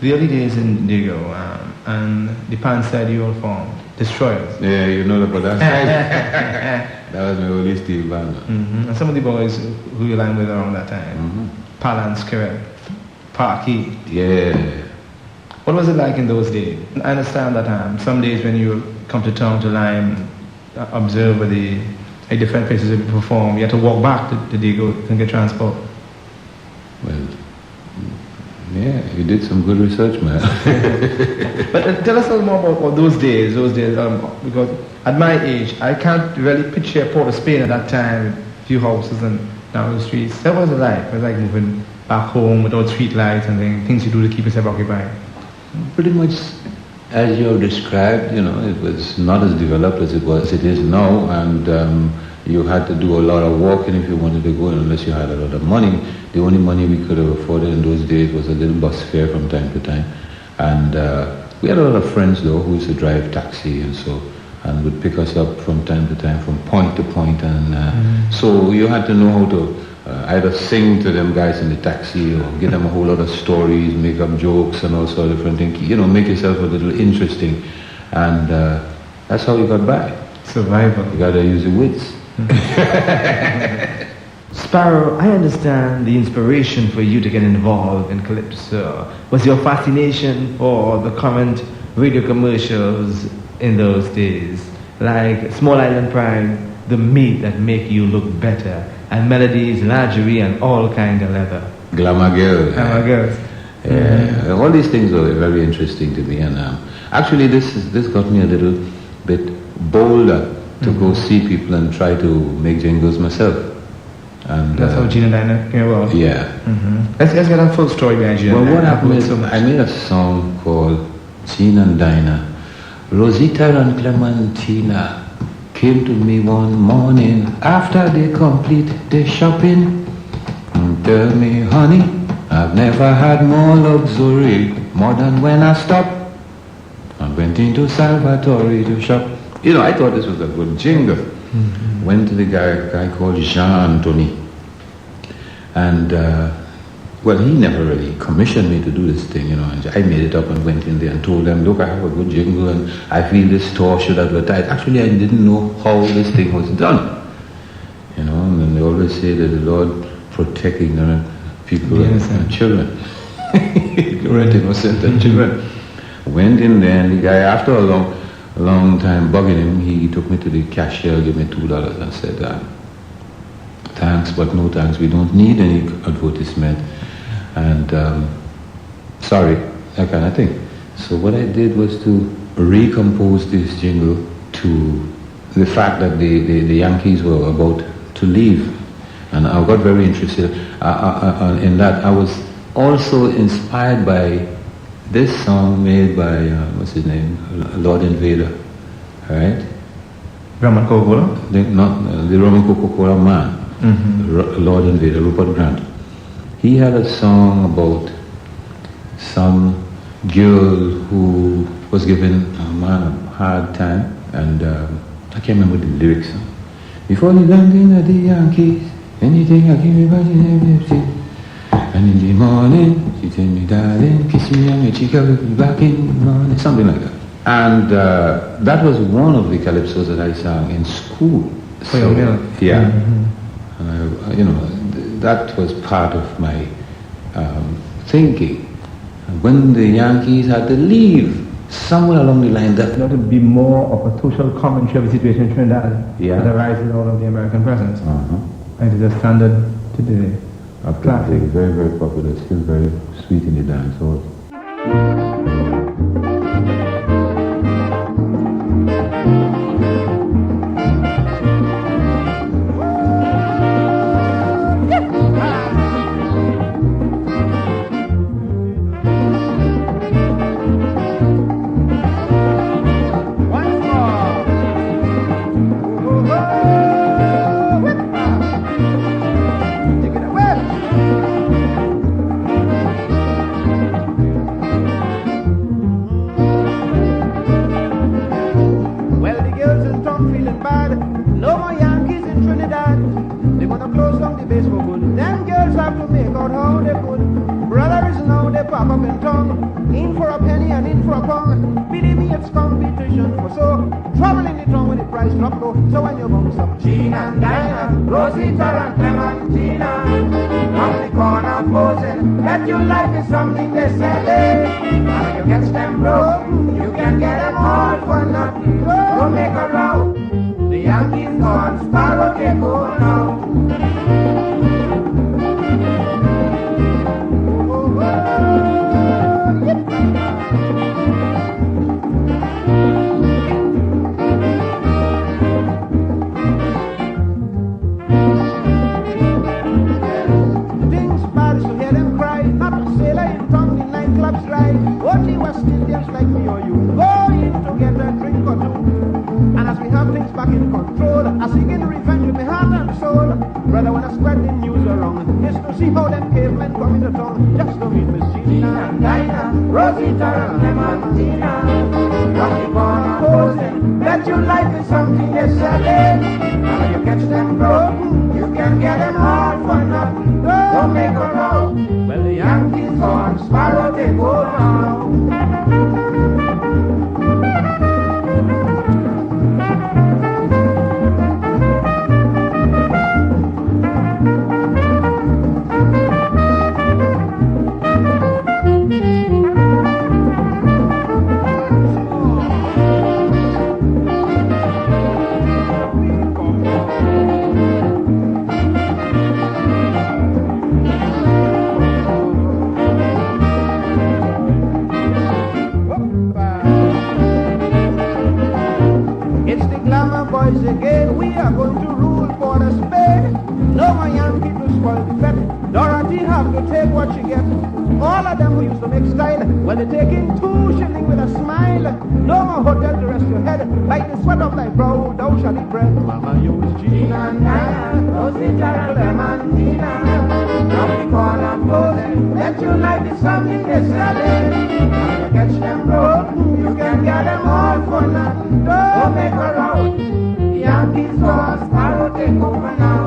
The early days in Digo and the pants that you all formed, Destroyers. Yeah, you know about that. That was my early steel band. And some of the boys who you lined with around that time, Palance, correct, Parky. Yeah. What was it like in those days? I understand that some days when you come to town to Lime, observe where the different places that you perform, you have to walk back to Digo and get transport. Well, yeah, you did some good research, man. But tell us a little more about those days, because at my age, I can't really picture Port of Spain at that time, a few houses and down the streets. That was like, it was like moving back home without street lights and things you do to keep yourself occupied. Pretty much as you have described, you know, it was not as developed as it is now, and you had to do a lot of walking if you wanted to go, unless you had a lot of money. The only money we could have afforded in those days was a little bus fare from time to time. And we had a lot of friends though who used to drive taxi and would pick us up from time to time from point to point. And so you had to know how to either sing to them guys in the taxi or give them a whole lot of stories, make up jokes and all sorts of different things. You know, make yourself a little interesting. And that's how you got by. Survival. You got to use your wits. Sparrow, I understand the inspiration for you to get involved in Calypso was your fascination for the current radio commercials in those days, like Small Island Pride, the meat that make you look better, and melodies, lingerie, and all kind of leather. Glamour girls. Glamour girls. Yeah, all these things were very interesting to me, and actually this got me a little bit bolder to go see people and try to make jingles myself. And that's how Jean Dinah came about. Yeah. Let's get a full story behind Jean Dinah. Well, what happened is I made a song called Jean Dinah. Rosita and Clementina came to me one morning after they complete their shopping and tell me, honey, I've never had more luxury, more than when I stopped and went into Salvatore to shop. You know, I thought this was a good jingle. Went to the guy called Jean Dinah, and well, he never really commissioned me to do this thing, you know, and I made it up and went in there and told them, look, I have a good jingle and I feel this store should advertise. Actually, I didn't know how this thing was done, you know, and they always say that the Lord protect ignorant people and children. Ignorant, innocent and children. Went in there and the guy, after a long time bugging him, he took me to the cashier, gave me $2 and said, thanks, but no thanks, we don't need any advertisement, and sorry, that kind of thing. So what I did was to recompose this jingle to the fact that the Yankees were about to leave, and I got very interested in that. I was also inspired by this song made by, what's his name, Lord Invader, right? Roman Coca-Cola? The Roman Coca-Cola man, Lord Invader, Rupert Grant. He had a song about some girl who was giving a man a hard time, and I can't remember the lyrics. Before the landing of the Yankees, anything I give everybody. And in the morning, she tell me, darling, kiss me on your cheek, I will be back in the morning. Something like that. And that was one of the calypsos that I sang in school. So, yeah. And you know, that was part of my thinking. When the Yankees had to leave, somewhere along the line, that ought to be more of a social commentary of the situation in Trinidad, that arises out of the American presence. And it is a standard today. Classic. Very, very popular, still very sweet in the dance hall. town, in for a penny and in for a pound. Believe me, it's competition for so. Trouble in the town when the price drop low. So when you bounce up, Jean and Dinah, Rosita and Clementina, round the corner posing, that your life is something they sell it. And when you catch them broke, you can get them all for nothing. Don't make a row. The Yankees gone, Sparrow take over now. Only West Indians like me or you go in to get a drink or two. And as we have things back in control, I sing in revenge with my heart and soul. Brother, when I spread the news around, just to see how them cavemen come into town, just to meet Miss Jean and Dinah, Rosita and Clementina, round the corner posing, that your life is something they sell it. And when you catch them broken, you can get them all for nothing. Don't make a row. Well, the Yankees on Sparrow they go now. Again, we are going to rule for the spade. No more Yankee to spoil the fete. Dorothy have to take what she gets. All of them who used to make style, well, they're taking 2 shillings with a smile. No more hotel to rest your head. Like the sweat of thy brow, thou shalt eat bread. Mama, you is Jean and Dinah, Rosita and Clementina. Now we call them posing, that your life is something they sell it. When you catch them broken, you can get them all for nothing. Don't make a row. Yankees gone, Sparrow take over now.